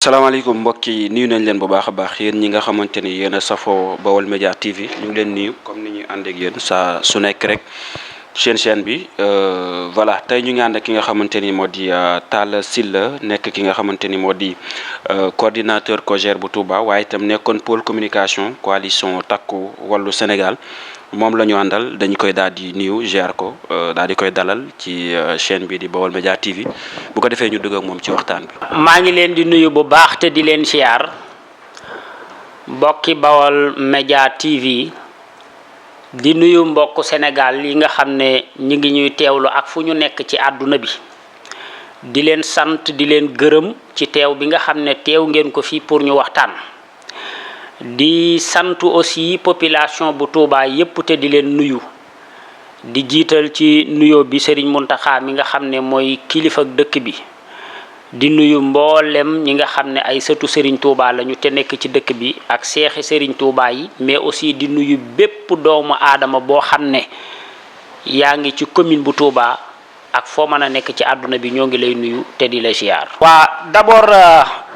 salaamaaleykum mbokk yi nuyu nañ leen bu baax a baax yéen ñi nga xamante ni yéen a safoo Baol Média TV ñu ngi leen nuyu comme ni ñuy ànd ak yéen saa su nekk rek chaîne bi voilà tey ñu ngi ànd ak ki nga xamante ni moo di Talla Sylla nekk ki nga xamante ni moo di coordinateur COJER bu Touba waaye itam nekkoon pôle communication coalition takku wàllu Sénégal moom la ñu àndal dañu koy daal di nuyu ziar ko daal di koy dalal ci chaîne bi di Baol Média TV bu ko defee ñu dugg ak moom ci waxtaan bi. maa ngi leen di nuyu bu baax te di leen ziar mbokki Baol Média TV di nuyu mbokku Sénégal yi nga xam ne ñi ngi ñuy teewlu ak fu ñu nekk ci àdduna bi di leen sant di leen gërëm ci teew bi nga xam ne teew ngeen ko fii pour ñu waxtaan. di sant aussi population bu Touba yépp te di leen nuyu di jiital ci nuyoo bi Serigne Mountakha mi nga xam ne mooy kilifa dëkk bi di nuyu mboolem ñi nga xam ne ay sëtu Serigne Touba lañu te nekk ci dëkk bi ak seexi Serigne Touba yi mais aussi di nuyu bépp doomu aadama boo xam ne yaa ngi ci commune bu Touba ak foo mën a nekk ci àdduna bi ñoo ngi lay nuyu te di la ziar. waa d'abord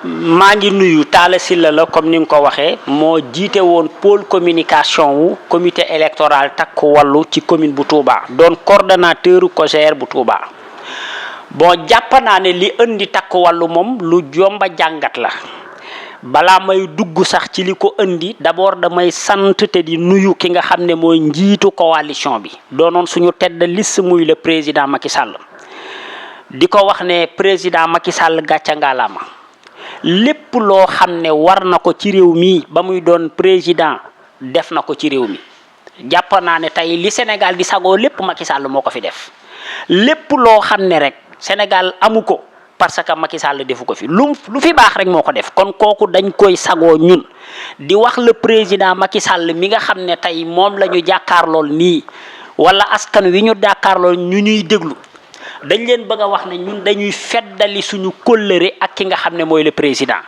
maa ngi nuyu Talla Sylla la comme ni nga ko waxee moo jiite woon pôle communication wu comité électoral takku wàllu ci commune bu Touba doon coordonnateur COJER bu Touba bon jàpp naa ne li indi takku wàllu moom lu jomba jàngat la balaa may dugg sax ci li ko indi d'abord damay sant te di nuyu ki nga xam ne mooy njiitu coalition bi doonoon suñu tête de liste muy le président Macky Sall di ko wax ne président Macky Sall gàcca ngaalaama lépp loo xam ne war na ko ci réew mi ba muy doon président def na ko ci réew mi jàpp naa ne tey li Sénégal di sagoo lépp Macky Sall moo ko fi def lépp loo xam ne rek Sénégal amu ko parce que Macky Sall defu ko fi lu fi baax rek moo ko def kon kooku dañ koy sagoo ñun di wax le président Macky Sall mi nga xam ne tey moom la ñu jàkkaarlool nii wala askan wi ñu jàkkaarlool ñu ñuy déglu dañ leen bëgg a wax ne ñun dañuy feddali suñu kóllëre ak ki nga xam ne mooy le président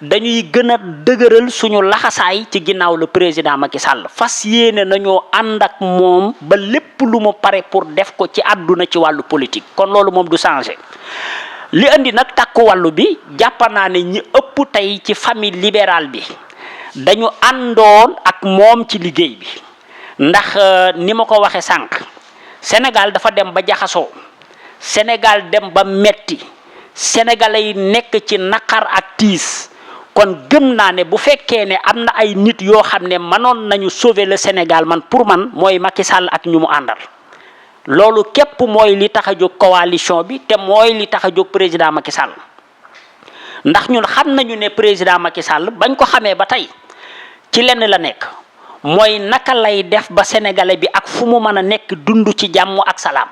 dañuy gën a dëgëral suñu laxasaay ci ginnaaw le président Macky Sall fas yéene nañoo ànd ak moom ba lépp lu mu pare pour def ko ci àdduna ci wàllu politique kon loolu moom du changer. li andi nag takku wàllu bi jàpp naa ne ñi ëpp tey ci famille libérale bi dañu àndoon ak moom ci liggéey bi ndax ni ma ko waxee sànq Sénégal dafa dem ba jaxasoo Sénégal dem ba metti sénégalais yi nekk ci naqar ak tiis kon gëm naa ne bu fekkee ne am na ay nit yoo xam ne mënoon nañu sauver le Sénégal man pour man mooy Macky Sall ak ñu mu àndal. loolu képp mooy li tax a jóg coalition bi te mooy li tax a jóg président Macky Sall ndax ñun xam nañu ne président Macky Sall bañ ko xamee ba tey ci lenn la nekk mooy naka lay def ba sénégalais bi ak fu mu mën a nekk dund ci jàmm ak salaam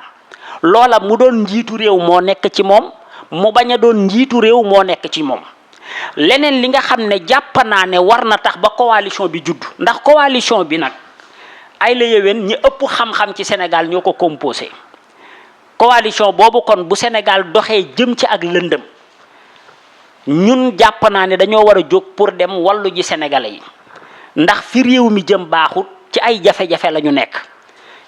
loola mu doon njiitu réew moo nekk ci moom mu bañ a doon njiitu réew moo nekk ci moom leneen li nga xam ne jàpp naa ne war na tax ba coalition bi judd ndax coalition bi nag ay la yéwén ñi ëpp xam-xam ci Sénégal ñoo ko composé coalition boobu kon bu Sénégal doxee jëm ci ak lëndëm ñun jàpp naa ne dañoo war a jóg pour dem wallu ji sénégalais yi ndax fi réew mi jëm baaxut ci ay jafe-jafe la ñu nekk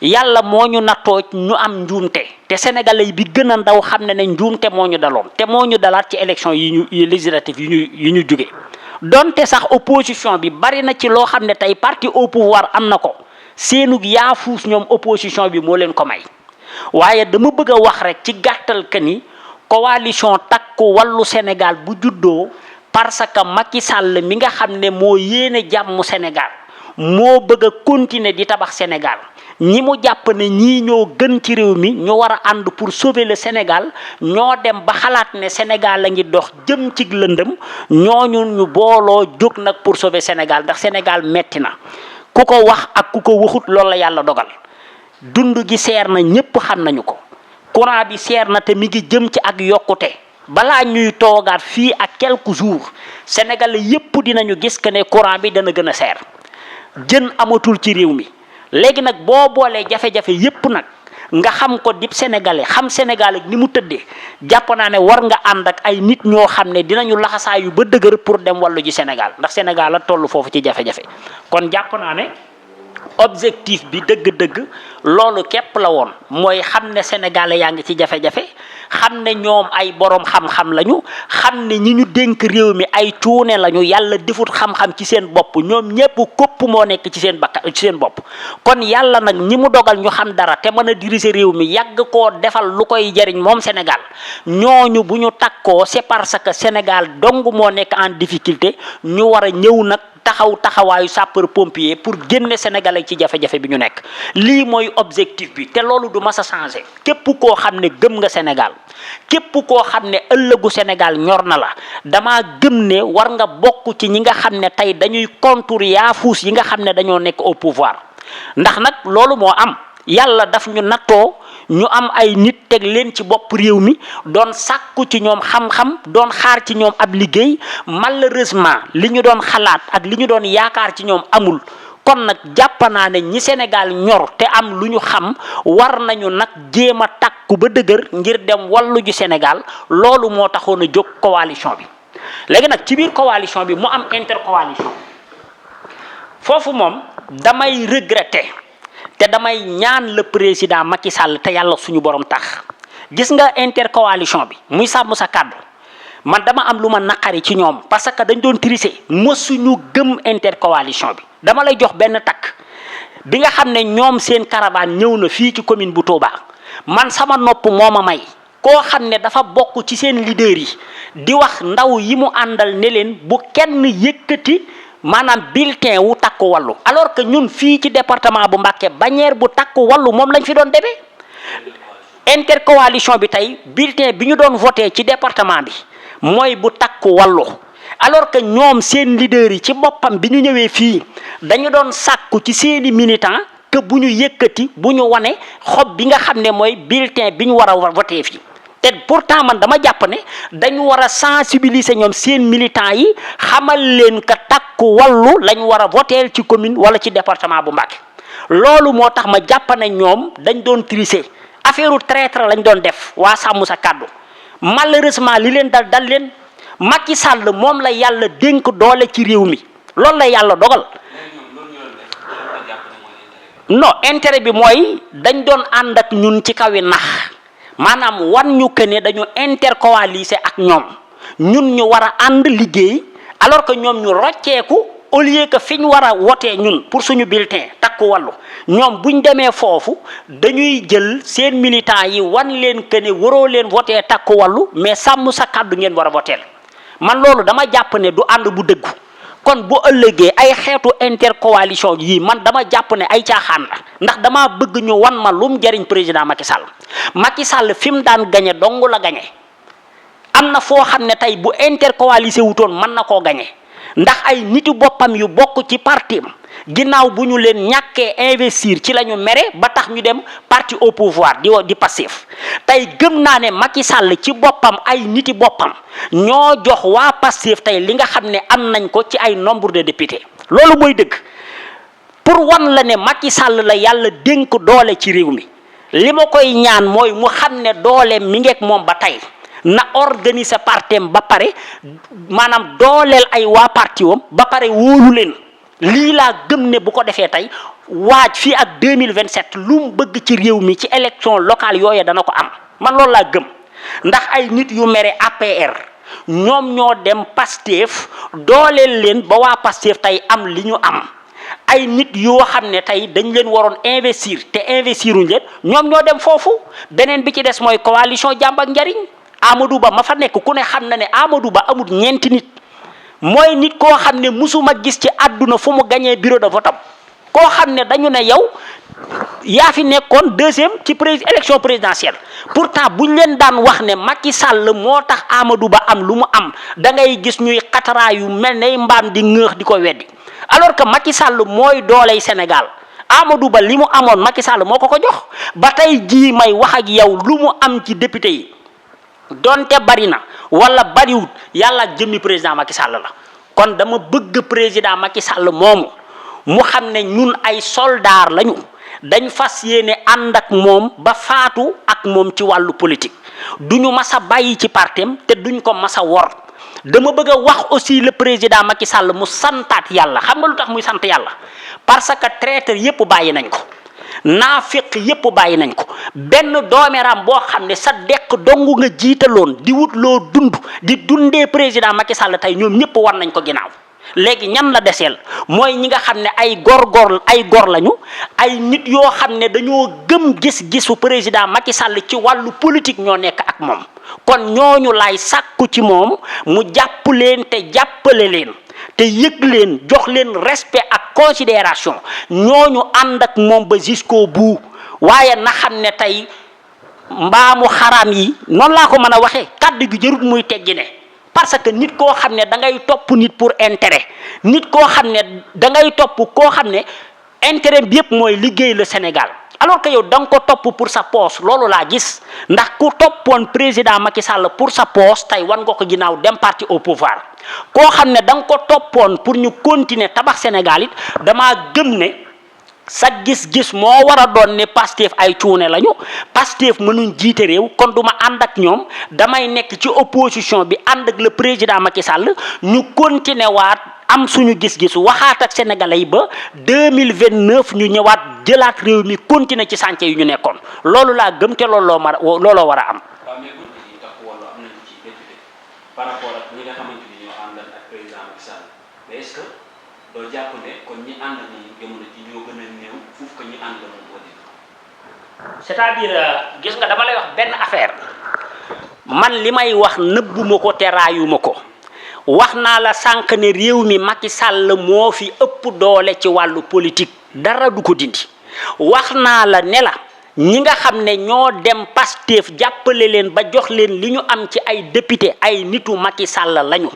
yàlla moo ñu nattoo ñu am njuumte te sénégalais bi gën a ndaw xam ne ne njuumte moo ñu daloon te moo ñu dalaat ci élection yi législative yi ñu jóge donte sax opposition bi bari na ci loo xam ne tey parti au pouvoir am na ko seenug yaafuus ñoom opposition bi moo leen ko may waaye dama bëgg a wax rek ci gàttal que ni coalition takku wàllu Sénégal bu juddoo parce que Macky Sall mi nga xam ne moo yéene jàmm Sénégal moo bëgg a continuer di tabax Sénégal ñi mu jàpp ne ñii ñoo gën ci réew mi ñu war a ànd pour sauver le Sénégal ñoo dem ba xalaat ne Sénégal la ngi dox jëm ci lëndëm ñooñu ñu booloo jóg nag pour sauver Sénégal ndax Sénégal metti na ku ko wax ak ku ko waxut loolu la yàlla dogal dund gi seer na ñépp xam nañu ko courant bi seer na te mi ngi jëm ci ak yokkute balaa ñuy toogaat fii ak quelques jours Sénégalais yépp dinañu gis que ne courant bi dana gën a seer jën amatul ci réew mi léegi nag boo boolee jafe-jafe yépp nag nga xam ko dib sénégalais xam Sénégal ak ni mu tëddee jàpp naa ne war nga ànd ak ay nit ñoo xam ne dinañu laxasaayu ba dëgër pour dem wàllu ji Sénégal ndax Sénégal la toll foofu ci jafe-jafe kon jàpp naa ne objectif bi dëgg-dëgg loolu képp la woon mooy xam ne sénégalais yaa ngi ci jafe-jafe xam ne ñoom ay borom xam-xam lañu xam ne ñi ñu dénk réew mi ay cuune lañu yàlla defut xam-xam ci seen bopp ñoom ñépp kopp moo nekk ci seen bopp kon yàlla nag ñi mu dogal ñu xam dara te mën a diriger réew mi yàgg koo defal lu koy jariñ moom Sénégal ñooñu bu ñu takkoo c'est parce que Sénégal dong moo nekk en difficulté ñu war a ñëw nag taxawaayu sapeur pompier pour génne sénégalais ci jafe-jafe bi ñu nekk lii mooy objectif bi te loolu du mas a changé képp koo xam ne gëm nga Sénégal képp koo xam ne ëllëgu Sénégal ñor na la dama gëm ne war nga bokk ci ñi nga xam ne tey dañuy contour yaafuus yi nga xam ne dañoo nekk au pouvoir ndax nag loolu moo am yàlla daf ñu nattoo ñu am ay nit teg leen ci bopp réew mi doon sàkku ci ñoom xam-xam doon xaar ci ñoom ab liggéey malheureusement li ñu doon xalaat ak li ñu doon yaakaar ci ñoom amul kon nag jàpp naa ne ñi Sénégal ñor te am lu ñu xam war nañu nag jéem a takku ba dëgër ngir dem wallu ju Sénégal loolu moo taxoon a jóg coalition bi léegi nag ci biir coalition bi mu am intercoalition foofu moom damay regretter te damay ñaan le président Macky Sall te yàlla suñu borom tax gis nga intercoalition bi muy sàmm sa kàddu man dama am lu ma naqari ci ñoom parce que dañ doon tricher mësuñu gëm intercoalition bi dama lay jox benn takk bi nga xam ne ñoom seen caravane ñëw na fii ci commune bu Touba man sama nopp moo ma may koo xam ne dafa bokk ci seen leader yi di wax ndaw yi mu àndal ne leen bu kenn yëkkati maanaam bulletin wu takku wallu alors que ñun fii ci département bu Mbacké bannière bu takku wallu moom lañ fi doon demee intercoalition bi tey bulletin bi ñu doon voté ci département bi mooy bu takku wallu alors que ñoom seen leader yi ci boppam bi ñu ñëwee fii dañu doon sàkku ci seeni militant que bu ñu yëkkati bu ñu wane xob bi nga xam ne mooy bulletin bi ñu war a voté fii te pourtant man dama jàpp ne dañu war a sensibiliser ñoom seen militants yi xamal leen que takku wallu lañ war a voter ci commune wala ci département bu Mbacké loolu moo tax ma jàpp ne ñoom dañ doon tricher affaire traître lañ doon def waa sàmm sa kàddu malheureusement li leen dal leen Macky Sall moom la yàlla dénk doole ci réew mi loolu la yàlla dogal non intérêt bi mooy dañ doon ànd ak ñun ci kawi nax maanaam wan ñu que ne dañu intercoaliser ak ñoom ñun ñu war a ànd liggéey alors que ñoom ñu rocceeku au lieu que fi ñu war a wotee ñun pour suñu bulletin takku wallu ñoom buñ demee foofu dañuy jël seen militants yi wan leen que ne waroo leen wotee takku wallu mais sàmm sa kàddu ngeen war a woteel man loolu dama jàpp ne du ànd bu dëggu kon bu ëllëgee ay xeetu intercoalition yii man dama jàpp ne ay caaxaan la ndax dama bëgg ñu wan ma lum jariñ président Macky Sall fi mu daan gañe dong la gañe am na foo xam ne tey bu intercoalisé wutoon mën na koo gañe ndax ay nitu boppam yu bokk ci parti ginnaaw bu ñu leen ñàkkee investir ci la ñu mere ba tax ñu dem parti au pouvoir di Pastef tey gëm naa ne Macky Sall ci boppam ay niti boppam ñoo jox waa Pastef tey li nga xam ne am nañ ko ci ay nombre de députés loolu mooy dëgg pour wan la ne Macky Sall la yàlla dénk doole ci réew mi li ma koy ñaan mooy mu xam ne doole mi ngeek moom ba tey na organiser partem ba pare maanaam dooleel ay waa parti wam ba pare wóolu leen lii laa gëm ne bu ko defee tey waaj fii ak 2027 lu mu bëgg ci réew mi ci élection locale yooyu dana ko am man loolu laa gëm ndax ay nit yu mere APR ñoom ñoo dem Pastef dooleel leen ba waa Pastef tey am li ñu am ay nit yoo xam ne tey dañ leen waroon investir te investiruñ leen ñoom ñoo dem foofu beneen bi ci des mooy coalition jàmm ak njariñ Amadou Ba ma fa nekk ku ne xam na ne Amadou Ba amul ñeenti nit mooy nit koo xam ne musuma gis ci àdduna fu mu gañee bureau de vote am koo xam ne dañu ne yow yaa fi nekkoon deuxième ci élection présidentielle pourtant buñ leen daan wax ne Macky Sall moo tax Amadou Ba am lu mu am da ngay gis ñuy xataraa yu mel ne mbaam di ŋëex di ko weddi alors que Macky Sall mooy dooley Sénégal Amadou Ba li mu amoon Macky Sall moo ko jox ba tey jii may wax ak yow lu mu am ci député yi donte bari na wala bariwut yàlla jëmmi président Macky Sall la kon dama bëgg président Macky Sall moomu mu xam ne ñun ay soldaar lañu dañ fas yéene ànd ak moom ba faatu ak moom ci wàllu politique duñu mas a bàyyi ci partem te duñ ko mas a wor dama bëgg a wax aussi le président Macky Sall mu santaat yàlla xam nga lu tax muy sant yàlla parce que traître yépp bàyyi nañ ko naafiq yépp bàyyi nañ ko benn doomeram boo xam ne sa dekk dong nga jiitaloon di wut loo dund di dundee président Macky Sall tey ñoom ñëpp war nañ ko ginnaaw léegi ñan la deseel mooy ñi nga xam ne ay gor lañu ay nit yoo xam ne dañoo gëm gis-gisu président Macky Sall ci wàllu politique ñoo nekk ak moom kon ñooñu laay sàkku ci moom mu jàpp leen te jàppale leen te yëg leen jox leen respect ak considération ñooñu ànd ak moom ba jusqu'au bout waaye na xam ne tey mbaamu xaraam yi noonu laa ko mën a waxee kàddu gi jarut muy teggi ne parce que nit koo xam ne da ngay topp nit pour intérêt nit koo xam ne da ngay topp koo xam ne intérêt bi yëpp mooy liggéey le Sénégal alors que yow da nga ko topp pour sa poche loolu laa gis ndax ku toppoon président Macky Sall pour sa poche tey wan nga ko ginnaaw dem parti au pouvoir koo xam ne da nga ko toppoon pour ñu continuer tabax Sénégal it damaa gëm ne sa gis-gis moo war a doon ne Pastef ay cuune lañu Pastef mënuñ jiite réew kon du ma ànd ak ñoom damay nekk ci opposition bi ànd ak le président Macky Sall ñu continuer waat am suñu gis-gis waxaat ak sénégalais yi ba 2029 ñu ñëwaat jëlaat réew mi continuer ci chantier yu ñu nekkoon loolu laa gëm te looloo war a am. waaw mais bu ñu tax wala am nañu ci député par rapport ak ñi nga xamante ni ñoo àndal ak président Macky Sall mais est-ce que doo jàpp ne kon ñi ànd nañu jamono ji ñoo gën a néew fuuf que ñi ànd moom moo di. c'est-à-dire gis nga dama lay wax benn affaire man li may wax nëbbuma ko te raayuma ko. wax naa la sànq ne réew mi Macky Sall moo fi ëpp doole ci wàllu politique dara du ko dindi wax naa la ne la ñi nga xam ne ñoo dem Pastef jàppale leen ba jox leen li ñu am ci ay député ay nitu Macky Sall lañu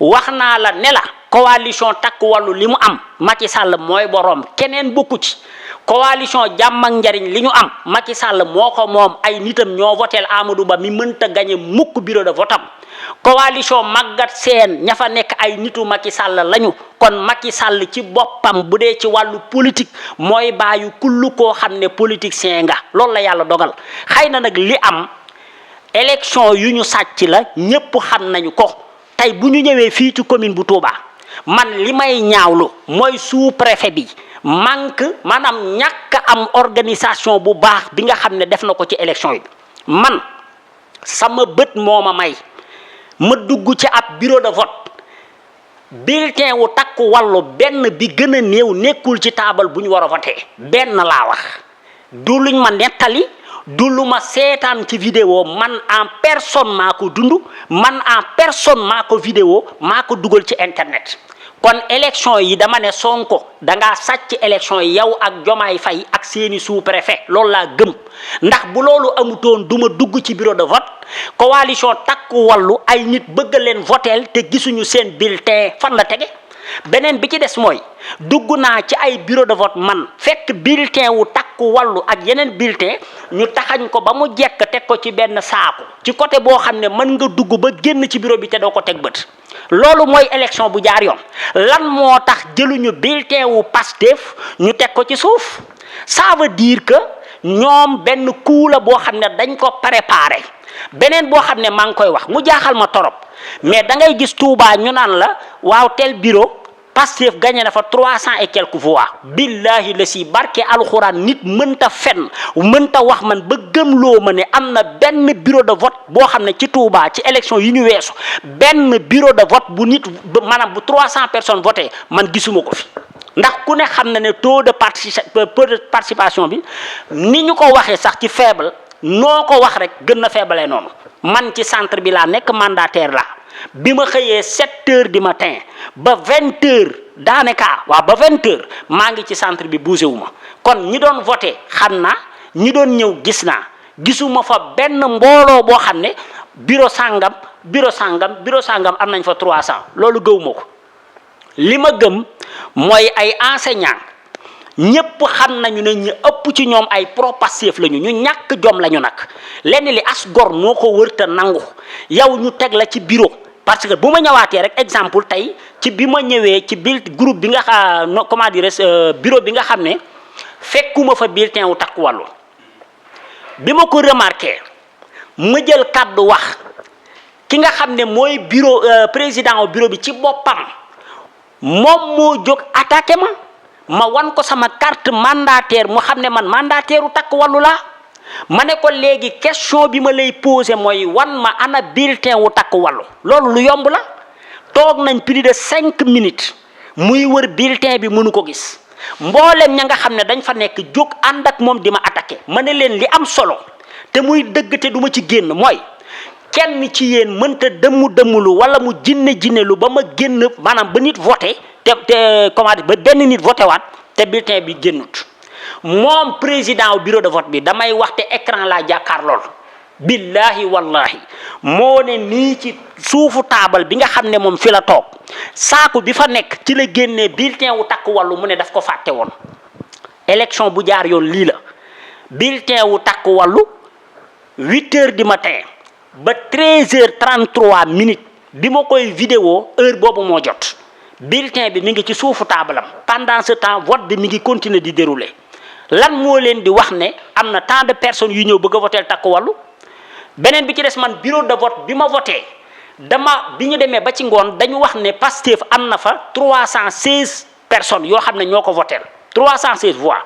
wax naa la ne la coalition takku wàllu li mu am Macky Sall mooy boroom keneen bokku ci coalition jàmm ak njariñ li ñu am Macky Sall moo ko moom ay nitam ñoo voteel Amadou Ba mi mënta gagné mukk bureau de vote am coalition Maguette Sène ña fa nekk ay nitu Macky Sall lañu kon Macky Sall ci boppam bu dee ci wàllu politique mooy bàyyi kullu koo xam ne politicien nga loolu la yàlla dogal xëy na nag li am élection yu ñu sàcc la ñépp xam nañu ko tey bu ñu ñëwee fii ci commune bu Touba man li may ñaawlu mooy sous-préfet bi maanaam ñàkk am organisation bu baax bi nga xam ne def na ko ci élection yi man sama bët moo ma may ma dugg ci ab bureau de vote bulletin wu takku wàllu benn bi gën a néew nekkul ci taabal bu ñu war a voté benn laa wax du luñ ma nettali du lu ma seetaan ci vidéo man en personne maa ko dund man en personne maa ko vidéo maa ko dugal ci internet kon élection yi dama ne Sonko dangaa sàcc élection yi yow ak Jomaay Fay ak seeni sous-préfet loolu laa gëm ndax bu loolu amutoon du ma dugg ci bureau de vote coalition takku wàllu ay nit bëgg leen voteel te gisuñu seen bulletin fan la tege beneen bi ci des mooy dugg naa ci ay bureau de vote man fekk bulletin wu takku wàllu ak yeneen bulletin ñu taxañ ko ba mu jekk teg ko ci benn saako ci côté boo xam ne mën nga dugg ba génn ci bureau bi te doo ko teg bët loolu mooy élection bu jaar yoon lan moo tax jëluñu bulletin wu Pastef ñu teg ko ci suuf ça veut dire que ñoom benn coup la boo xam ne dañ ko préparé beneen boo xam ne maa ngi koy wax mu jaaxal ma torop mais da ngay gis Touba ñu naan la waaw tel bureau Pastef gagné na fa 300 et quelques voix billahi la si barke alxuraan nit mënta fen mënta wax man ba gëmloo ma ne am na benn bureau de vote boo xam ne ci Touba ci élection yi ñu weesu benn bureau de vote bu nit maanaam bu 300 personnes voté man gisuma ko fi ndax ku ne xam na ne taux de participation bi ni ñu ko waxee sax ci faible noo ko wax rek gën na faible noonu man ci centre bi laa nekk mandataire la bi ma xëyee 7 heures du matin ba 20 heures daanaka waaw ba 20 heures maa ngi ci centre bi bougé wu ma kon ñi doon voté xam naa ñi doon ñëw gis naa gisuma fa benn mbooloo boo xam ne bureau sangam am nañ fa 300 loolu gëwuma ko li ma gëm mooy ay enseignants ñépp xam nañu ne ñu ëpp ci ñoom ay pro-Pastef lañu ñu ñàkk jom lañu nag lenn li as gor moo ko wërta nangu yow ñu teg la ci bureau parce que bu ma ñëwaatee rek exemple tey ci bi ma ñëwee ci biir groupe bi nga xam comment dire bureau bi nga xam ne fekkuma fa bulletin wu takku wàllu bi ma ko remarqué ma jël kàddu wax ki nga xam ne mooy bureau président au bureau bi ci boppam moom moo jóg attaqué ma ma wan ko sama carte mandataire mu xam ne man mandataire u Takku Wallu laa ma ne ko léegi question bi ma lay posé mooy wan ma ana bulletin wu Takku Wallu loolu lu yomb la toog nañ plus de 5 minutes muy wër bulletin bi mënu ko gis mboolem ña nga xam ne dañ fa nekk jóg ànd ak moom di ma attaqué ma ne leen li am solo te muy dëgg te du ma ci génn mooy kenn ci yéen mënta dëmmulu wala mu jinnelu ba ma génn maanaam ba nit voté te comment dire ba benn nit voté waat te bulletin bi génnut moom président bureau de vote bi damay wax te écran laa jàkkaar lool billahi wallahi moo ne nii ci suufu taabal bi nga xam ne moom fi la toog saaku bi fa nekk ci la génnee bulletin wu Takku Wallu mu ne daf ko fàtte woon élection bu jaar yoon lii la bulletin wu Takku Wallu 8 heures du matin ba 13h33 minutes bi ma koy vidéo heure boobu moo jot bulletin bi mi ngi ci suufu taabalam pendant ce temps vote bi mi ngi continuer di dérouler lan moo leen di wax ne am na tant de personnes yu ñëw bëgg a voter Takku Wallu beneen bi ci des man bureau de vote bi ma voté bi ñu demee ba ci ngoon dañu wax ne Pastef am na fa 316 personnes yoo xam ne ñoo ko voté 316 voix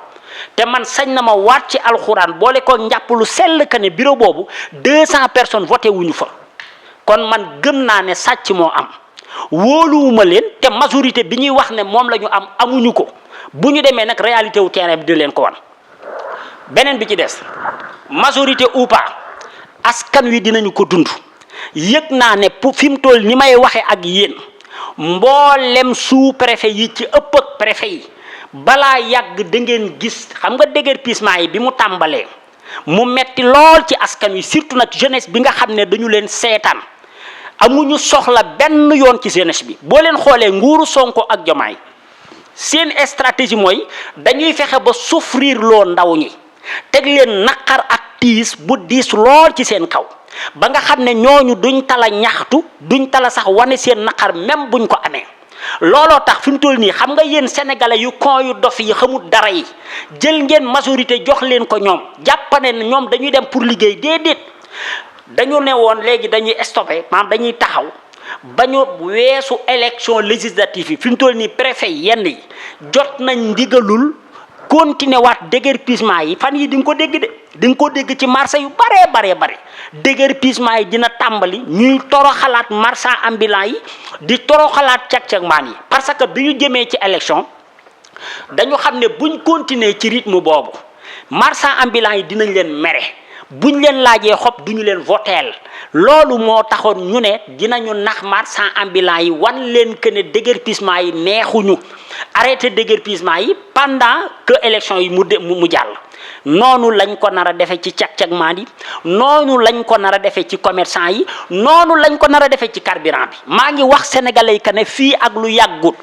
te man sañ na ma waat ci alxuraan boole ko njàpp lu sell ka ne bureau boobu 200 personnes voté wuñu fa kon man gëm naa ne sàcc moo am wóoluwuma leen te majorité bi ñuy wax ne moom la ñu am amuñu ko bu ñu demee nag réalité wu terrain bi di leen ko wan beneen bi ci des majorité ou pas askan wi dinañu ko dund yëg naa ne pour fi mu toll ni may waxe ak yéen mboolem sous préfet yi ci ëpp ak préfet yi balaa yàgg da ngeen gis xam nga déguerpissement yi bi mu tàmbalee mu metti lool ci askan wi surtout nag jeunesse bi nga xam ne dañu leen seetaan amuñu soxla benn yoon ci jeunesse bi boo leen xoolee nguuru Sonko ak Diomaye seen stratégie mooy dañuy fexe ba souffrir loo ndaw ñi teg leen naqar ak tiis bu diis lool ci seen kaw ba nga xam ne ñooñu duñ tala ñaxtu duñ tala sax wane seen naqar même buñ ko amee looloo tax fi mu toll nii xam nga yéen sénégalais yu con yu dof yi xamul dara yi jël ngeen majorité jox leen ko ñoom jàppane ne ñoom dañuy dem pour liggéey déedéet dañu ne woon léegi dañuy stoppé maanaam dañuy taxaw ba ñu weesu élection législative yi fi mu toll nii préfet yenn yi jot nañ ndigalul continuer waat déguerpissement yi fan yi di nga ko dégg de di nga ko dégg ci marché yu bare déguerpissement yi dina tàmbali ñuy toroxalaat marchand ambulant yi di toroxalaat cag-cag maan yi parce que bi ñu jëmee ci élection dañu xam ne buñ continuer ci rythme boobu marchand ambulant yi dinañ leen mere buñ leen laajee xob duñu leen voteel loolu moo taxoon ñu ne dinañu nax marchand ambulant yi wan leen que ne déguerpissement yi neexuñu arrêté déguerpissement yi pendant que élection yi mu jàll noonu lañ ko nar a defee ci cag-cag maan yi noonu lañ ko nar a defee ci commerçant yi noonu lañ ko nar a defee ci carburant bi maa ngi wax sénégalais yi que ne fii ak lu yàggut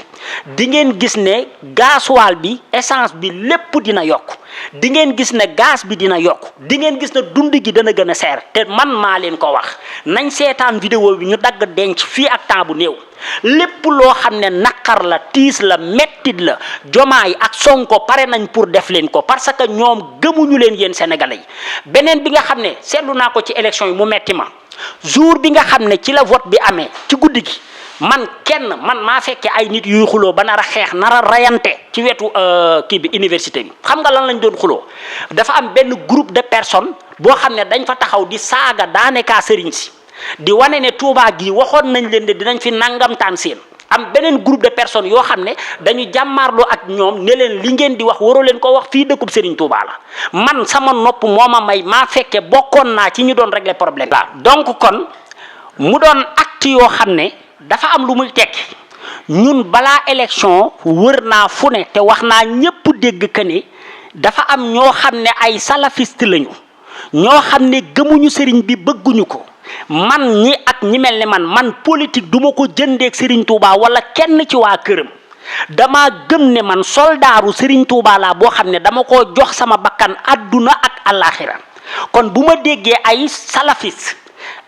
di ngeen gis ne gasoil bi essence bi lépp dina yokk di ngeen gis ne gaz bi dina yokk di ngeen gis ne dund gi dana gën a seer te man maa leen ko wax nañ seetaan vidéo bi ñu dagg denc fii ak temps bu néew lépp loo xam ne naqar la tiis la mettit la Diomaye ak Sonko pare nañ pour def leen ko parce que ñoom gëmuñu leen yéen sénégalais yi beneen bi nga xam ne seetlu naa ko ci élection yi mu metti ma jour bi nga xam ne ci la vote bi amee ci guddi gi man maa fekkee ay nit yuy xuloo ba nar a xeex nar a rayante ci wetu kii bi université bi xam nga lan lañ doon xuloo dafa am benn groupe de personnes boo xam ne dañ fa taxaw di saaga daanaka sëriñ si di wane ne Touba gi waxoon nañ leen de dinañ fi nangamtaan seen am beneen groupe de personnes yoo xam ne dañu jàmmaarloo ak ñoom ne leen li ngeen di wax waroo leen ko wax fii dëkkub Serigne Touba la man sama nopp moo ma may maa fekke bokkoon naa ci ñu doon régler problème la donc kon mu doon acte yoo xam ne dafa am lu muy tekki ñun balaa élection wër naa fu ne te wax naa ñépp dégg que ne dafa am ñoo xam ne ay salafiste lañu ñoo xam ne gëmuñu sëriñ bi bëgguñu ko man ñi ak ñi mel ne man politique duma ko jëndeeg Serigne Touba wala kenn ci waa këram dama gëm ne man soldaaru Serigne Touba laa boo xam ne dama ko jox sama bakkan adduna ak alaxira kon bu ma déggee ay salafiste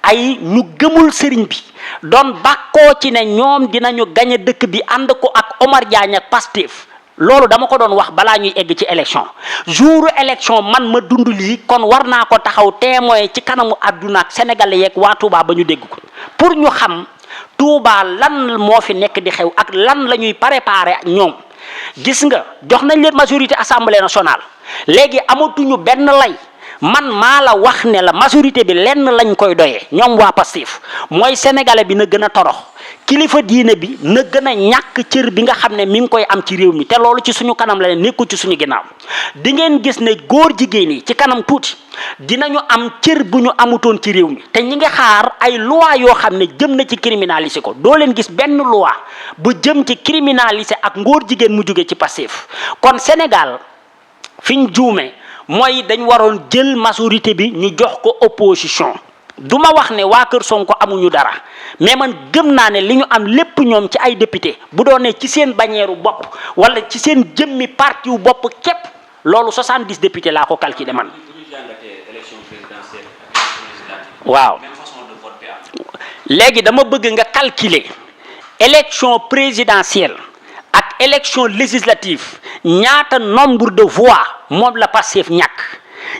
ay ñu gëmul sëriñ bi doon bàkkoo ci ne ñoom dinañu gañe dëkk bi ànd ko ak Omar Diagne ak Pastef loolu dama ko doon wax balaa ñuy egg ci élection jouru élection man ma dund lii kon war naa ko taxaw témoin ci kanamu àdduna ak sénégalais yeeg waa Touba ba ñu dégg ko pour ñu xam Touba lan moo fi nekk di xew ak lan la ñuy préparer ñoom gis nga jox nañ leen majorité assemblée nationale léegi amatuñu benn lay man maa la wax ne la majorité bi lenn lañ koy doyee ñoom waa Pastef mooy sénégalais bi na gën a torox kilifa diine bi na gën a ñàkk cër bi nga xam ne mi ngi koy am ci réew mi te loolu ci suñu kanam la ne nekkul ci suñu ginnaaw di ngeen gis ne góor jigéen yi ci kanam tuuti dinañu am cër bu ñu amutoon ci réew mi te ñi ngi xaar ay loi yoo xam ne jëm na ci criminaliser ko doo leen gis benn loi bu jëm ci criminaliser ak ngóor jigéen mu jóge ci Pastef kon Sénégal fiñ juume mooy dañ waroon jël majorité bi ñu jox ko opposition du ma wax ne waa Kër Sonko amuñu dara mais man gëm naa ne li ñu am lépp ñoom ci ay député bu doonee ci seen bannière bopp wala ci seen jëmmi parti wu bopp képp loolu 70 députés laa ko calculé man. waaw léegi dama bëgg nga calculer élection présidentielle ak élection législative ñaata nombre de voix moom la Pastef ñàkk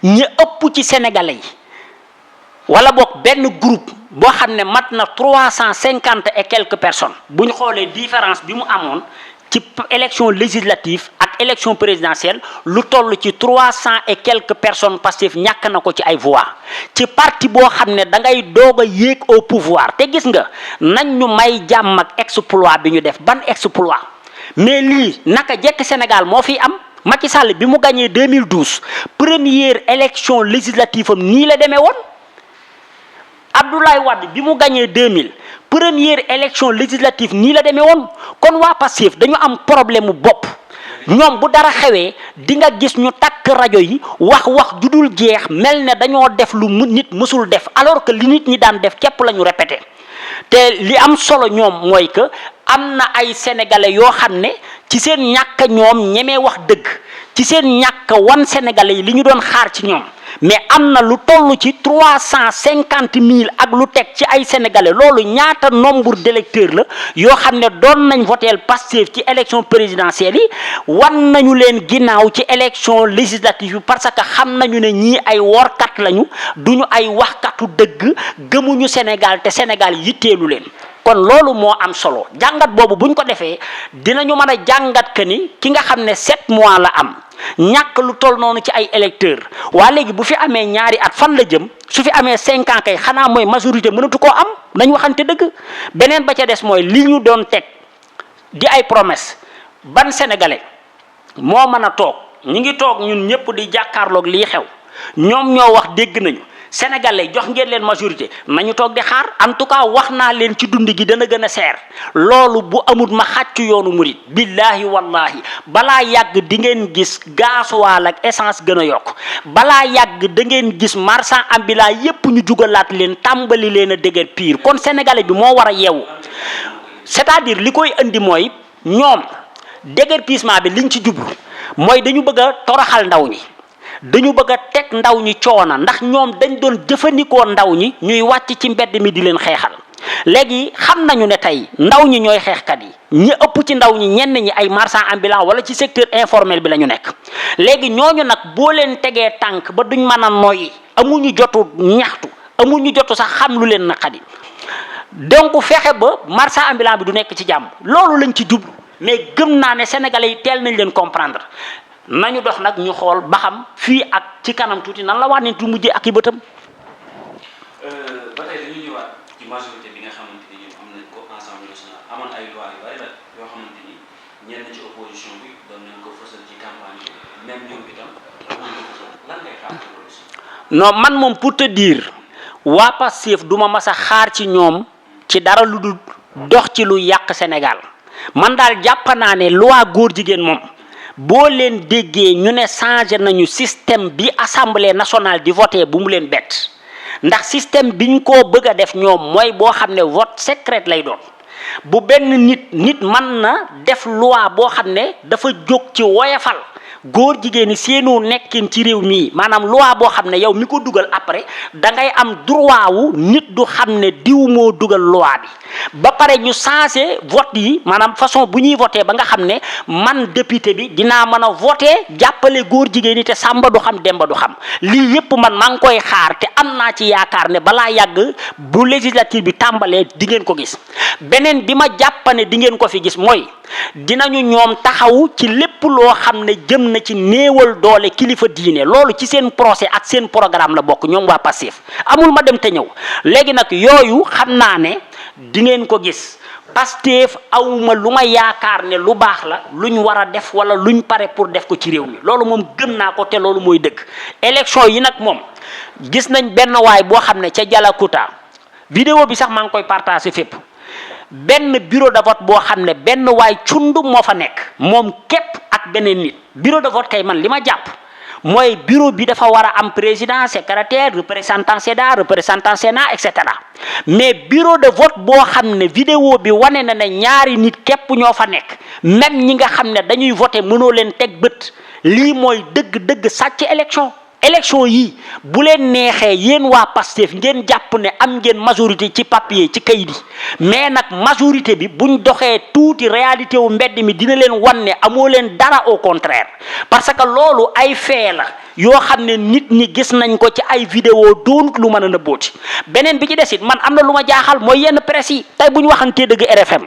ñi ëpp ci sénégalais yi wala boog benn groupe boo xam ne mat na 350 et quelques personnes bu ñu xoolee différence bi mu amoon ci élection législative ak élection présidentielle lu toll ci 300 et quelques personnes Pastef ñàkk na ko ci ay voix ci parti boo xam ne da ngay doog a yéeg au pouvoir te gis nga nañ ñu may jàmm ak exploit bi ñu def ban exploit mais lii naka jekk Sénégal moo fi am Macky Sall bi mu gagné 2012 première élection législative am nii la demee woon Abdoulaye Wade bi mu gagné 2000 première élection législative nii la demee woon kon waa Pastef dañu am problème mu bopp ñoom bu dara xewee di nga gis ñu takk rajo yi wax ju dul jeex mel ne dañoo def lu nit mësul def alors que li nit ñi daan def képp la ñu répété te li am solo ñoom mooy que am na ay sénégalais yoo xam ne ci seen ñàkk ñoom ñemee wax dëgg ci seen ñàkk wan sénégalais yi li ñu doon xaar ci ñoom mais am na lu toll ci 350 000 ak lu teg ci ay sénégalais loolu ñaata nombre d'électeurs la yoo xam ne doon nañ voteel Pastef ci élection présidentielle yi wan nañu leen ginnaaw ci élection législative yi parce que xam nañu ne ñii ay workat lañu duñu ay waxkatu dëgg gëmuñu Sénégal te Sénégal yitteelu leen kon loolu moo am solo jàngat boobu buñ ko defee dinañu mën a jàngat que ni ki nga xam ne 7 mois la am ñàkk lu toll noonu ci ay électeurs waa léegi bu fi amee ñaari at fan la jëm su fi amee 5 ans kay xanaa mooy majorité mënatu koo am nañ waxante dëgg beneen ba ca des mooy li ñu doon teg di ay promesse ban sénégalais moo mën a toog ñi ngi toog ñun ñëpp di jàkkaarloog lii xew ñoom ñoo wax dégg nañu sénégalais jox ngeen leen majorité nañu toog di xaar en tout cas wax naa leen ci dund gi dana gën a seer loolu bu amut ma xàccu yoonu murit billahi wallahi balaa yàgg di ngeen gis gasoil ak essence gën a yokk balaa yàgg da ngeen gis marchand ambulant yépp ñu jugalaat leen tàmbali leen a dëgër pire kon sénégalais bi moo war a yeewu c'est-à-dire li koy indi mooy ñoom déguerpissement bi liñ ci jublu mooy dañu bëgg a toroxal ndaw ñi dañu bëgg a teg ndaw ñi coona ndax ñoom dañ doon jëfandikoo ndaw ñi ñuy wàcc ci mbedd mi di leen xeexal léegi xam nañu ne tey ndaw ñi ñooy xeexkat yi ñi ëpp ci ndaw ñi ñenn ñi ay marchand ambulant wala ci secteur informel bi la ñu nekk léegi ñooñu nag boo leen tegee tànk ba duñ mën a noyyi amuñu jotu ñaxtu amuñu jotu sax xam lu leen naqadi donc fexe ba marchand ambulant bi du nekk ci jàmm loolu lañ ci jublu mais gëm naa ne sénégalais yi teel nañ leen comprendre nañu dox nag ñu xool ba xam fii ak ci kanam tuuti nan la wànneen tu mujjee ak i bëtam. ba tey dañuy ñëwaat ci majorité bi nga xamante ni ñoom am nañ ko Assemblée nationale amoon ay loi yu bari la yoo xamante ni ñenn ci opposition bi doon nañ ko fësal ci campagne bi même ñoom itam lan ngay xaar ci loolu aussi. non man moom pour te dire waa Pastef du ma mas a xaar ci ñoom ci dara lu dul dox ci lu yàq Sénégal man daal jàpp naa ne loi góor jigéen moom. boo leen déggee ñu ne changé nañu système bi assemblée nationale di voté bu mu leen bett ndax système biñ koo bëgg a def ñoom mooy boo xam ne vote secret lay doon bu benn nit mën na def loi boo xam ne dafa jóg ci woyafal góor jigéen ñi seenu nekkin ci réew mii maanaam loi boo xam ne yow mi ko dugal après da ngay am droit wu nit du xam ne diw moo dugal loi bi ba pare ñu changé vote yi maanaam façon bu ñuy voté ba nga xam ne man député bi dinaa mën a voté jàppale góor jigéen ñi te Samba du xam Demba du xam lii yépp man maa ngi koy xaar te am naa ci yaakaar ne balaa yàgg bu législature bi tàmbalee di ngeen ko gis beneen bi ma jàppane di ngeen ko fi gis mooy dinañu ñoom taxaw ci lépp loo xam ne jëm na ci néewal doole kilifa diine loolu ci seen procès ak seen programme la bokk ñoom waa Pastef amul ma dem te ñëw léegi nag yooyu xam naa ne di ngeen ko gis Pastef awma lu ma yaakaar ne lu baax la luñ war a def wala luñ pare pour def ko ci réew mi loolu moom gëm naa ko te loolu mooy dëgg élection yi nag moom gis nañ benn waay boo xam ne ca Dialakounda vidéo bi sax maa ngi koy partagé fépp benn bureau de vote boo xam ne benn waay cund moo fa nekk moom képp ak beneen nit bureau de vote kay man li ma jàpp mooy bureau bi dafa war a am président secrétaire représentant Sénat et cetera mais bureau de vote boo xam ne vidéo bi wane na ne ñaari nit képp ñoo fa nekk même ñi nga xam ne dañuy voté mënoo leen teg bët lii mooy dëgg-dëgg sàcc élection yi bu leen neexee yéen waa Pastef ngeen jàpp ne am ngeen majorité ci papier ci kayit yi mais nag majorité bi buñ doxee tuuti réalité wu mbedd mi dina leen wan ne amoo leen dara au contraire parce que loolu ay fee la yoo xam ne nit ñi gis nañ ko ci ay vidéo doonut lu mën a nëbbooti beneen bi ci desit man am na lu ma jaaxal mooy yenn presse yi tey bu ñu waxantee dëgg RFM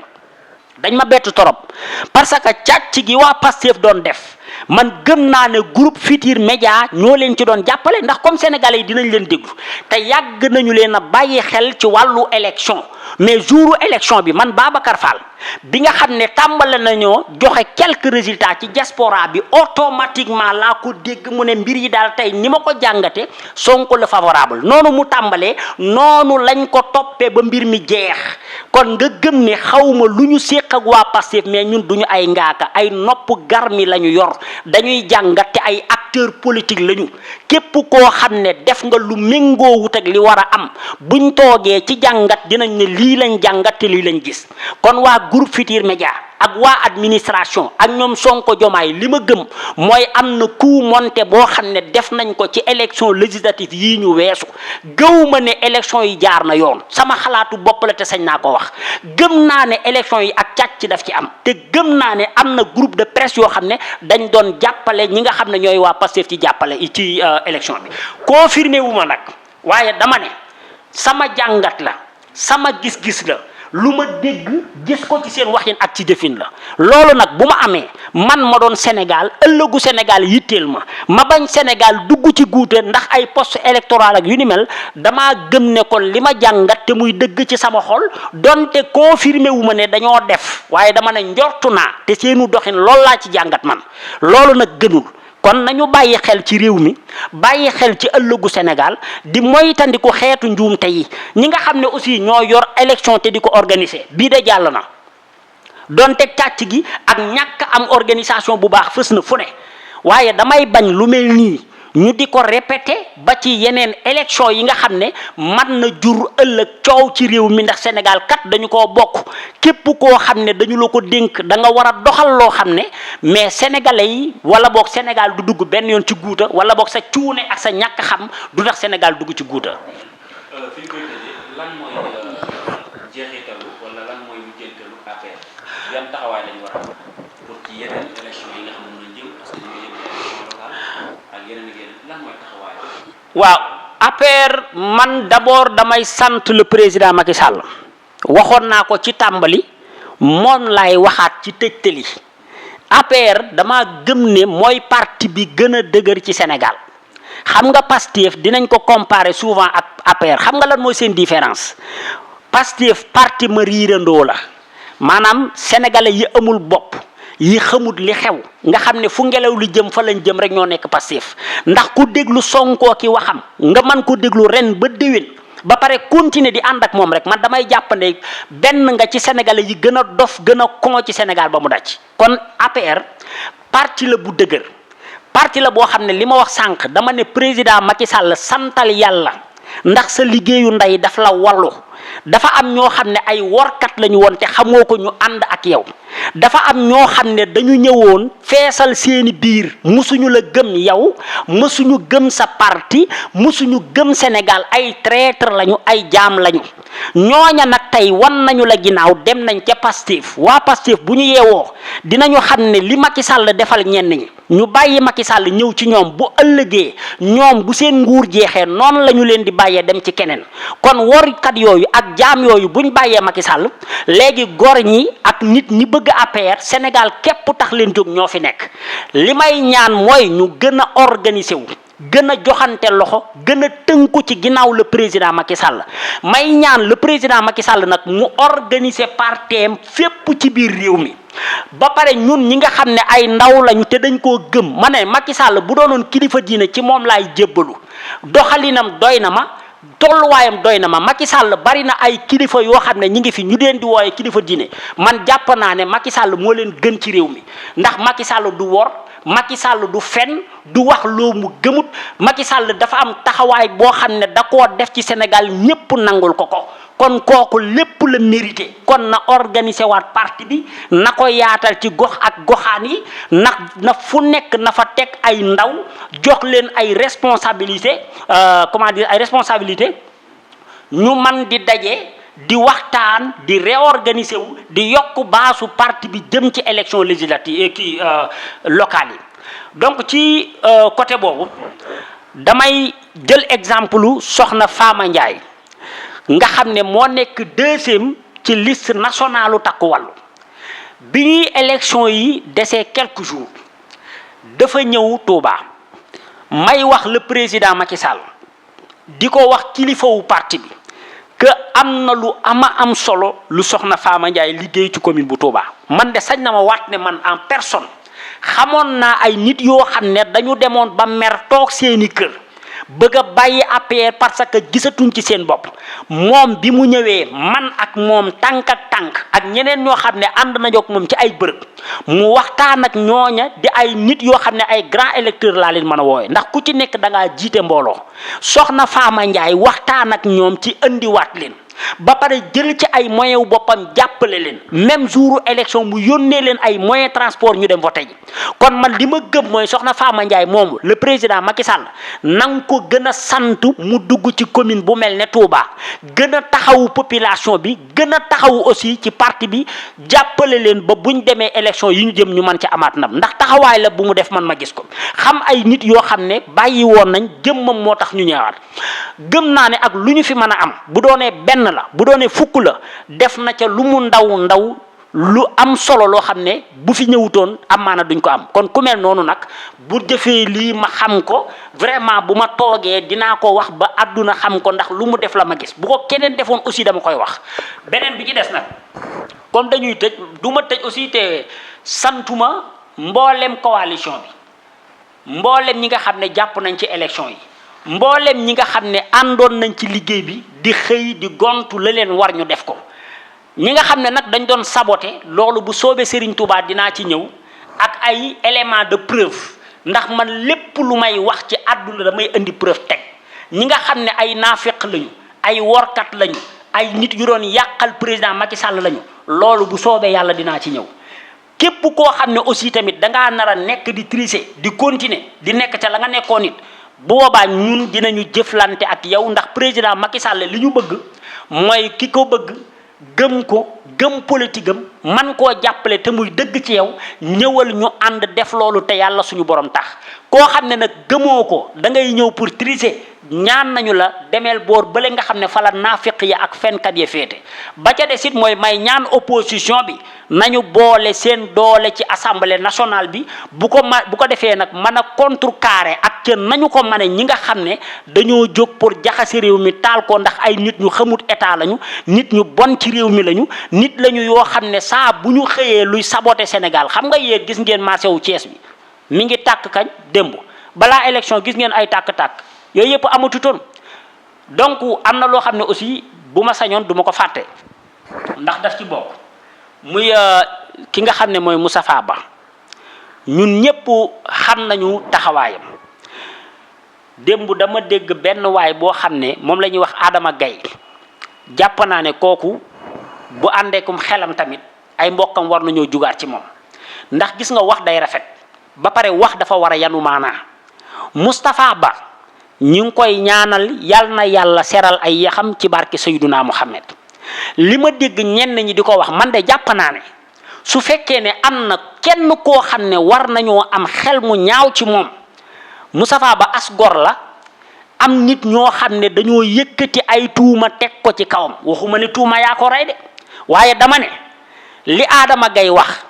dañ ma bett torop parce que càcc gi waa Pastef doon def man gëm naa ne groupe Futurs Médias ñoo leen ci doon jàppale ndax comme sénégalais yi dinañ leen déglu te yàgg nañu leen a bàyyi xel ci wàllu élection mais jouru élection bi man Babacar Fall bi nga xam ne tàmbale nañoo joxe quelques résultats ci diaspora bi automatiquement laa ko dégg mu ne mbir yi daal tey ni ma ko jàngate Sonko la favorable noonu mu tàmbalee noonu lañ ko toppee ba mbir mi jeex kon nga gëm ne xawma lu ñu séq ak waa Pastef mais ñun duñu ay ngaaka ay nopp garmi la ñu yor dañuy jàngat te ay acteur politique lañu képp koo xam ne def nga lu méngoowut ak li war a am buñ toogee ci jàngat dinañ ne lii lañ jàngat te lii lañ gis kon waa groupe Futurs Médias ak waa administration ak ñoom Sonko Diomaye li ma gëm mooy am na coup monté boo xam ne def nañ ko ci élection législative yii ñu weesu gëwuma ne élection yi jaar na yoon sama xalaatu bopp la te sañ naa ko wax gëm naa ne élection yi ak càcc daf ci am te gëm naa ne am na groupe de presse yoo xam ne dañ doon jàppale ñi nga xam ne ñooy waa Pastef ci jàppale ci élection bi confirmé wu ma nag waaye dama ne sama jàngat la sama gis-gis la lu ma dégg gis ko ci seen waxin ak ci jëfin la loolu nag bu ma amee man ma doon Sénégal ëllëgu Sénégal yitteel ma bañ Sénégal dugg ci guute ndax ay poste électoral ak yu ni mel damaa gëm ne kon li ma jàngat te muy dëgg ci sama xol donte confirmé wu ma ne dañoo def waaye dama ne njortu naa te seenu doxin loolu laa ci jàngat man loolu nag gënul kon nañu bàyyi xel ci réew mi bàyyi xel ci ëllëgu Sénégal di moytandiku xeetu njuumte yi ñi nga xam ne aussi ñoo yor élection te di ko organiser bii de jàll na donte càcc gi ak ñàkk am organisation bu baax fës na fu ne waaye damay bañ lu mel nii ñu di ko répété ba ci yeneen élection yi nga xam ne man na jur ëllëg coow ci réew mi ndax Sénégal kat dañu koo bokk képp koo xam ne dañu la ko dénk da nga war a doxal loo xam ne mais sénégalais yi wala boog Sénégal du dugg benn yoon ci guuta wala boog sa cuune ak sa ñàkk xam du tax Sénégal dugg ci guuta. fi ñu koy tëjee lan mooy jeexitalu wala lan mooy mujjantalu affaire yan taxawaay lañu war a pour ci yeneen élection yi nga xam ne jëm parce que ñu ngi jëm élection locale ak yeneen lan mooy taxawaay. waaw APR man d'abord damay sant le président Macky Sall waxoon naa ko ci tàmbali moom laay waxaat ci tëjtali APR dama gëm ne mooy parti bi gën a dëgër ci Sénégal xam nga Pastef dinañ ko comparer souvent ak APR xam nga lan mooy seen différence Pastef parti ma riirandoo la maanaam sénégalais yi amul bopp yi xamut li xew nga xam ne fu ngelaw li jëm fa lañ jëm rek ñoo nekk Pastef ndax ku déglu Sonko ki waxam nga man ko déglu ren ba déwén ba pare continuer di ànd ak moom rek man damay jàppande benn nga ci sénégalais yi gën a dof gën a kon ci Sénégal ba mu daj kon APR parti la bu dëgër parti la boo xam ne li ma wax sànq dama ne président Macky Sall santal yàlla ndax sa liggéeyu ndey daf la wallu dafa am ñoo xam ne ay workat lañu woon te xamoo ko ñu ànd ak yow dafa am ñoo xam ne dañu ñëwoon feesal seeni biir musuñu la gëm yow musuñu gëm sa parti musuñu gëm Sénégal ay traître lañu ay jaam lañu ñooña nag tey wan nañu la ginnaaw dem nañ ca Pastef waa Pastef bu ñu yeewoo dinañu xam ne li Macky Sall defal ñenn ñi ñu bàyyi Macky Sall ñëw ci ñoom bu ëllëgee ñoom bu seen nguur jeexee noonu la ñu leen di bàyyee dem ci keneen kon workat yooyu ak jaam yooyu buñ bàyyee Macky Sall léegi gor ñi ak nit ñi bëgg APR Sénégal képp tax leen jóg ñoo fi nekk li may ñaan mooy ñu gën a organiser wu gën a joxante loxo gën a tënku ci ginnaaw le président Macky Sall may ñaan le président Macky Sall nag mu organiser parteem fépp ci biir réew mi ba pare ñun ñi nga xam ne ay ndaw lañu te dañ koo gëm ma ne Macky Sall bu doonoon kilifa diine ci moom laay jébbalu doxalinam doy na ma tolluwaayam doy na ma Macky Sall bari na ay kilifa yoo xam ne ñi ngi fi ñu leen di wooye kilifa diine man jàpp naa ne Macky Sall moo leen gën ci réew mi ndax Macky Sall du wor Macky Sall du fen du wax loo mu gëmut Macky Sall dafa am taxawaay boo xam ne da koo def ci Sénégal ñépp nangul ko kon kooku lépp la mérité kon na organiser waat parti bi na ko yaatal ci gox ak goxaan yi na fu nekk na fa teg ay ndaw jox leen ay responsabilité ay responsabilité ñu man di daje di waxtaan di réorganiser wu di yokk baasu parti bi jëm ci élection législative locale yi donc ci côté boobu damay jël exemple soxna Fama Ndiaye nga xam ne moo nekk deuxième ci liste nationale u Takku Wallu bi ñuy élection yi desee quelques jours dafa ñëw Touba may wax le président Macky Sall di ko wax kilifawu parti bi que am na lu am solo lu soxna Fama Ndiaye liggéey ci commune bu Touba man de sañ na ma waat ne man en personne xamoon naa ay nit yoo xam ne dañu demoon ba mer toog seeni kër bëgg a bàyyi APR parce que gisatuñ ci seen bopp moom bi mu ñëwee man ak moom tànk ak ñeneen ñoo xam ne ànd nañu ak moom ci ay bërëb mu waxtaan ak ñooña di ay nit yoo xam ne ay grand électeur laa leen mën a wooye ndax ku ci nekk da ngaa jiite mbooloo soxna Fama Ndiaye waxtaan ak ñoom ci indiwaat leen ba pare jël ci ay moyens wu boppam jàppale leen même jour élection mu yónnee leen ay moyens transport ñu dem voté ji kon man li ma gëm mooy soxna Fama Ndiaye moomu le président Macky Sall nang ko gën a sant mu dugg ci commune bu mel ne Touba gën a taxawu population bi gën a taxawu aussi ci parti bi jàppale leen ba buñ demee élection yi ñu jëm ñu mën ci amaat ndam ndax taxawaay la bu mu def man ma gis ko xam ay nit yoo xam ne bàyyi woon nañ jëmmam moo tax ñu ñëwaat gëm naa ne ak lu ñu fi mën a am bu doonee benn la bu doonee fukk la def na ca lu mu ndaw lu am solo loo xam ne bu fi ñëwutoon amaana duñ ko am kon ku mel noonu nag bu defee lii ma xam ko vraiment bu ma toogee dinaa ko wax ba àdduna xam ko ndax lu mu def la ma gis bu ko keneen defoon aussi dama koy wax beneen bi ci des nag comme dañuy tëj du ma tëj aussi te santuma mboolem coalition bi mboolem ñi nga xam ne jàpp nañ ci élection yi mboolem ñi nga xam ne àndoon nañ ci liggéey bi di xëy di gontu la leen war ñu def ko ñi nga xam ne nag dañ doon saboter loolu bu soobee Serigne Touba dinaa ci ñëw ak ay éléments de preuve ndax man lépp lu may wax ci àdduna damay indi preuve teg ñi nga xam ne ay naafeq lañu ay workat lañu ay nit yu doon yàqal président Macky Sall lañu loolu bu soobee yàlla dinaa ci ñëw képp koo xam ne aussi tamit dangaa nar a nekk di tricher di continuer di nekk ca la nga nekkoon it bu boobaa ñun dinañu jëflante ak yow ndax président Macky Sall li ñu bëgg mooy ki ko bëgg gëm ko gëm politique am man koo jàppale te muy dëgg ci yow ñëwal ñu ànd def loolu te yàlla suñu borom tax koo xam ne nag gëmoo ko da ngay ñëw pour tricher ñaan nañu la demeel boor bële nga xam ne fa la naafiq ya ak fenkat ya féete ba ca des it mooy may ñaan opposition bi nañu boole seen doole ci assemblée nationale bi bu ko defee nag mën a contrecarrer ak ca nañu ko mane ñi nga xam ne dañoo jóg pour jaxase réew mi taal ko ndax ay nit ñu xamut état lañu nit ñu bon ci réew mi lañu nit lañu yoo xam ne saa bu ñu xëyee luy saboter Sénégal xam nga yéen gis ngeen marché wu Thiès bi mi ngi tàkk kañ démb balaa élection gis ngeen ay tàkk-tàkk yooyu yëpp amatutoon donc am na loo xam ne aussi bu ma sañoon du ma ko fàtte ndax daf ci bokk muy ki nga xam ne mooy Moustapha Ba ñun ñëpp xam nañu taxawaayam démb dama dégg benn waay boo xam ne moom la ñuy wax Adama Gaye jàpp naa ne kooku bu àndeekum xelam tamit ay mbokkam war nañoo jugaat ci moom ndax gis nga wax day rafet ba pare wax dafa war a yanu maanaa Moustapha Ba ñi ngi koy ñaanal yal na yàlla seral ay yaxam ci barke Sayyiduna Muhammad li ma dégg ñenn ñi di ko wax man de jàpp naa ne su fekkee ne am na kenn koo xam ne war nañoo am xel mu ñaaw ci moom Moustapha Ba as gor la am nit ñoo xam ne dañoo yëkkati ay tuuma teg ko ci kawam waxuma ne tuuma yaa ko rey de waaye dama ne li Adama Gaye wax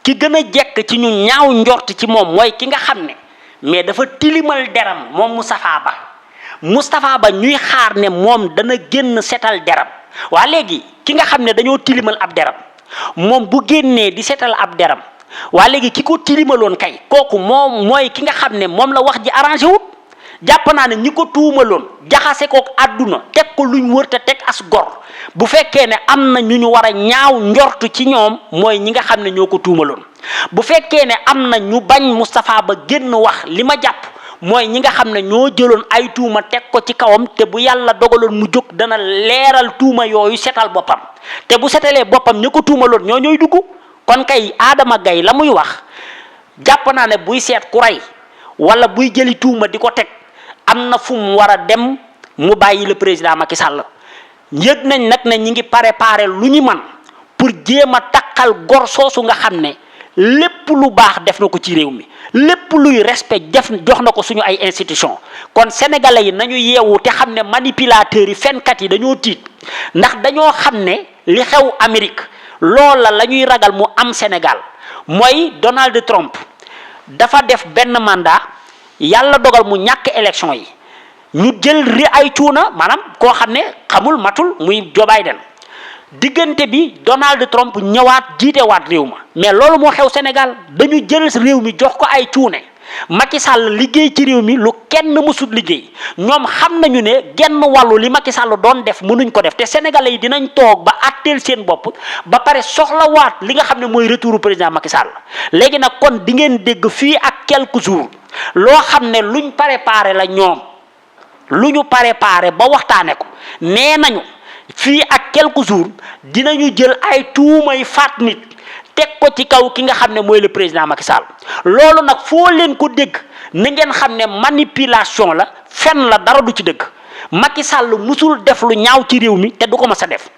ki gën a jekk ci ñu ñaaw njort ci moom mooy ki nga xam ne mais dafa tilimal deram moom Moustapha Ba ñuy xaar ne moom dana génn setal deram waa léegi ki nga xam ne dañoo tilimal ab deram moom bu génnee di setal ab deram waa léegi ki ko tilimaloon kay kooku moom mooy ki nga xam ne moom la wax ji arrangé wut jàpp naa ne ñi ko tuumaloon jaxase kook àdduna teg ko luñ wër te teg as gor bu fekkee ne am na ñu war a ñaaw njortu ci ñoom mooy ñi nga xam ne ñoo ko tuumaloon bu fekkee ne am na ñu bañ Moustapha Ba génn wax li ma jàpp mooy ñi nga xam ne ñoo jëloon ay tuuma teg ko ci kawam te bu yàlla dogaloon mu jóg dana leeral tuuma yooyu setal boppam te bu setalee boppam ñi ko tuumaloon ñooy dugg kon kay Adama Gaye la muy wax jàpp naa ne buy seet ku rey wala buy jëli tuuma di ko teg am na fu mu war a dem mu bàyyi le président Macky Sall yëg nañ nag ne ñi ngi préparé lu ñu man pour jéem a takkal gor soosu nga xam ne lépp lu baax def na ko ci réew mi lépp luy respect jox na ko suñu ay institution kon sénégalais yi nañu yeewu te xam ne manipulateurs yi fenkat yi dañoo tiit ndax dañoo xam ne li xew Amérique loola la ñuy ragal mu am Sénégal mooy Donald Trump dafa def benn mandat yàlla dogal mu ñàkk élection yi ñu jël ay cuuna maanaam koo xam ne xamul matul muy Joe Biden diggante bi Donald Trump ñëwaat jiitewaat réew ma mais loolu moo xew Sénégal dañu jël réew mi jox ko ay cuune Macky Sall liggéey ci réew mi lu kenn mësut liggéey ñoom xam nañu ne genn wàllu li Macky Sall doon def mënuñ ko def te sénégalais yi dinañ toog ba àtteel seen bopp ba pare soxlawaat li nga xam ne mooy retouru président Macky Sall léegi nag kon di ngeen dégg fii ak quelques jours loo xam ne luñ préparé la ñoom lu ñu préparé ba waxtaane ko nee nañu fii ak quelques jours dinañu jël ay tuumay faat nit teg ko ci kaw ki nga xam ne mooy le président Macky Sall loolu nag foo leen ko dégg na ngeen xam ne manipulation la fen la dara du ci dëgg Macky Sall musul def lu ñaaw ci réew mi te du ko mës a def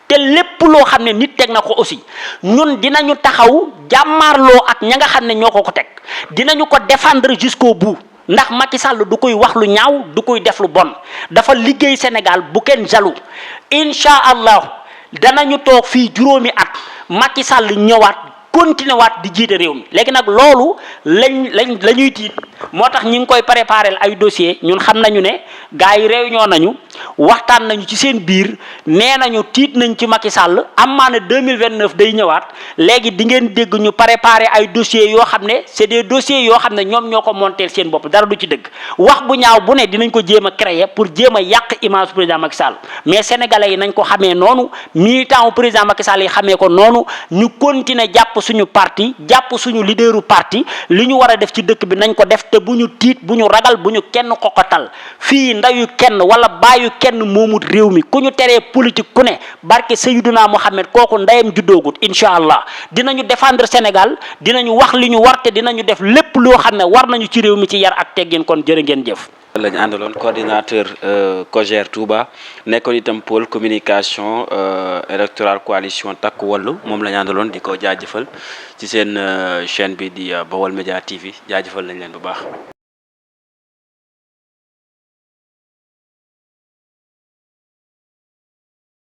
te lépp loo xam ne nit teg na ko aussi ñun dinañu taxaw jàmmaarloo ak ña nga xam ne ñoo ko teg dinañu ko défendre jusqu'au bout ndax Macky Sall du koy wax lu ñaaw du koy def lu bon dafa liggéey Sénégal bu kenn jaloux incha allah danañu toog fii juróomi at Macky Sall ñëwaat continué waat di jiite réew mi léegi nag loolu la ñuy tiit moo tax ñi ngi koy préparer ay dossier ñun xam nañu ne gars yi réunion nañu waxtaan nañu ci seen biir nee nañu tiit nañ ci Macky Sall amaana 2029 day ñëwaat léegi di ngeen dégg ñu préparer ay dossiers yoo xam ne c'est des dossiers yoo xam ne ñoom ñoo ko monteel seen bopp dara du ci dëgg wax bu ñaaw bu ne dinañ ko jéem a créer pour jéem a yàq image président Macky Sall mais sénégalais yi nañ ko xamee noonu militant président Macky Sall yi xamee ko noonu ñu continuer jàpp suñu parti jàpp suñu leaderu parti li ñu war a def ci dëkk bi nañ ko def te bu ñu tiit bu ñu ragal bu ñu kenn xoqatal fii ndayu kenn wala baayu kenn moomut réew mi ku ñu teree politique ku ne barke Sayyiduna Muhammad kooku ndeyam juddoogut incha allah dinañu défendre Sénégal dinañu wax li ñu war te dinañu def lépp loo xam ne war nañu ci réew mi ci yar ak teggin kon jërë ngeen jëf. lañ àndaloon coordinateur COJER Touba nekkoon itam pôle communication électoral coalition Takku Wallu moom la ñu àndaloon di ko jaajëfal ci seen chaîne bi di Baol Média TV jaajëfal nañ leen bu baax.